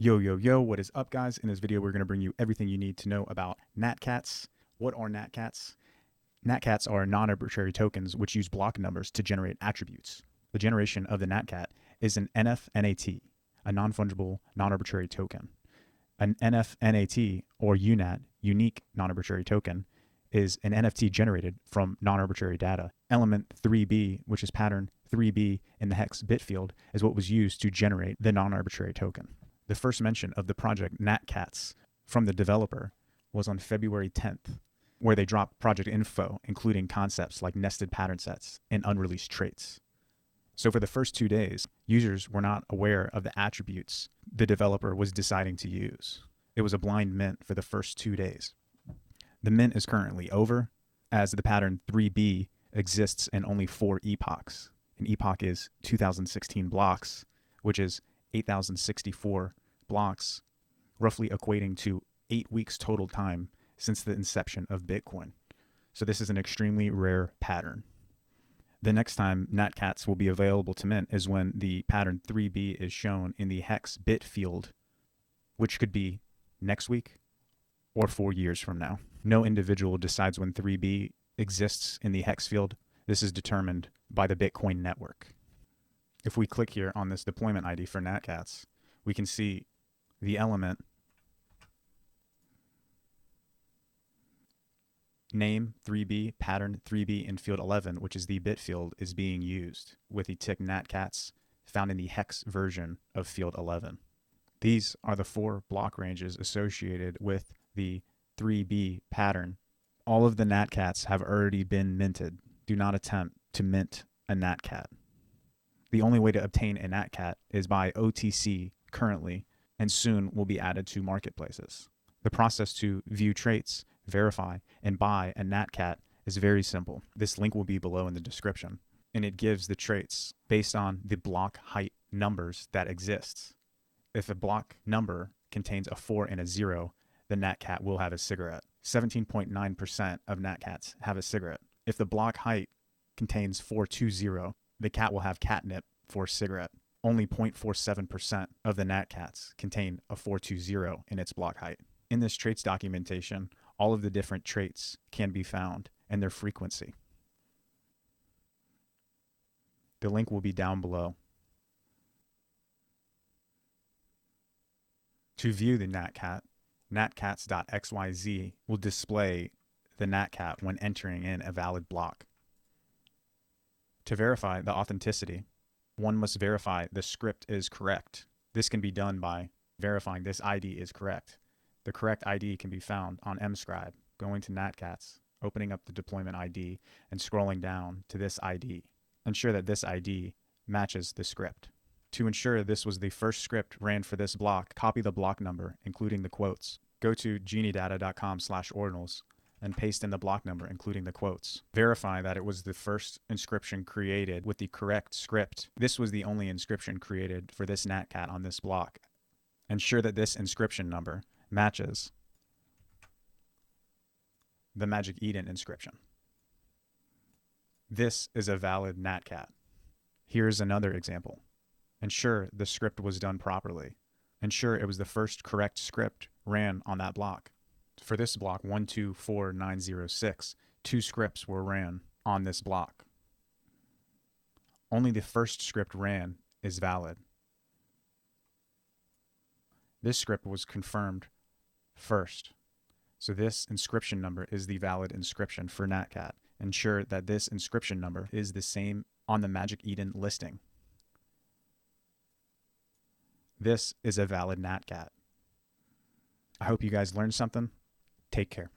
Yo, yo, yo, what is up, guys? In this video, we're going to bring you everything you need to know about Natcats. What are Natcats? Natcats are non-arbitrary tokens which use block numbers to generate attributes. The generation of the Natcat is an NFNAT, a non-fungible, non-arbitrary token. An NFNAT, or UNAT, unique non-arbitrary token, is an NFT generated from non-arbitrary data. Element 3B, which is pattern 3B in the hex bit field, is what was used to generate the non-arbitrary token. The first mention of the project Natcats from the developer was on February 10th, where they dropped project info, including concepts like nested pattern sets and unreleased traits. So for the first 2 days, users were not aware of the attributes the developer was deciding to use. It was a blind mint for the first 2 days. The mint is currently over, as the pattern 3B exists in only 4 epochs. An epoch is 2016 blocks, which is 8,064 blocks, roughly equating to 8 weeks total time since the inception of Bitcoin. So this is an extremely rare pattern. The next time Natcats will be available to mint is when the pattern 3B is shown in the hex bit field, which could be next week or 4 years from now. No individual decides when 3B exists in the hex field. This is determined by the Bitcoin network. If we click here on this deployment ID for Natcats, we can see the element name 3B, pattern 3B in field 11, which is the bit field, is being used with the tick Natcats found in the hex version of field 11. These are the 4 block ranges associated with the 3B pattern. All of the Natcats have already been minted. Do not attempt to mint a Natcat. The only way to obtain a Natcat is by OTC currently, and soon will be added to marketplaces. The process to view traits, verify, and buy a Natcat is very simple. This link will be below in the description, and it gives the traits based on the block height numbers that exists. If a block number contains a 4 and a 0, the Natcat will have a cigarette. 17.9% of Natcats have a cigarette. If the block height contains 420, the cat will have catnip for cigarette. Only 0.47% of the Natcats contain a 420 in its block height. In this traits documentation, all of the different traits can be found and their frequency. The link will be down below. To view the Natcat, natcats.xyz will display the Natcat when entering in a valid block. To verify the authenticity, one must verify the script is correct. This can be done by verifying this ID is correct. The correct ID can be found on mscribe, going to Natcats, opening up the deployment ID, and scrolling down to this ID. Ensure that this ID matches the script. To ensure this was the first script ran for this block, copy the block number, including the quotes. Go to geniedata.com/ordinals and paste in the block number, including the quotes. Verify that it was the first inscription created with the correct script. This was the only inscription created for this Natcat on this block. Ensure that this inscription number matches the Magic Eden inscription. This is a valid Natcat. Here's another example. Ensure the script was done properly. Ensure it was the first correct script ran on that block. For this block 124906, 2 scripts were ran on this block. Only the first script ran is valid. This script was confirmed first. So this inscription number is the valid inscription for Natcat. Ensure that this inscription number is the same on the Magic Eden listing. This is a valid Natcat. I hope you guys learned something. Take care.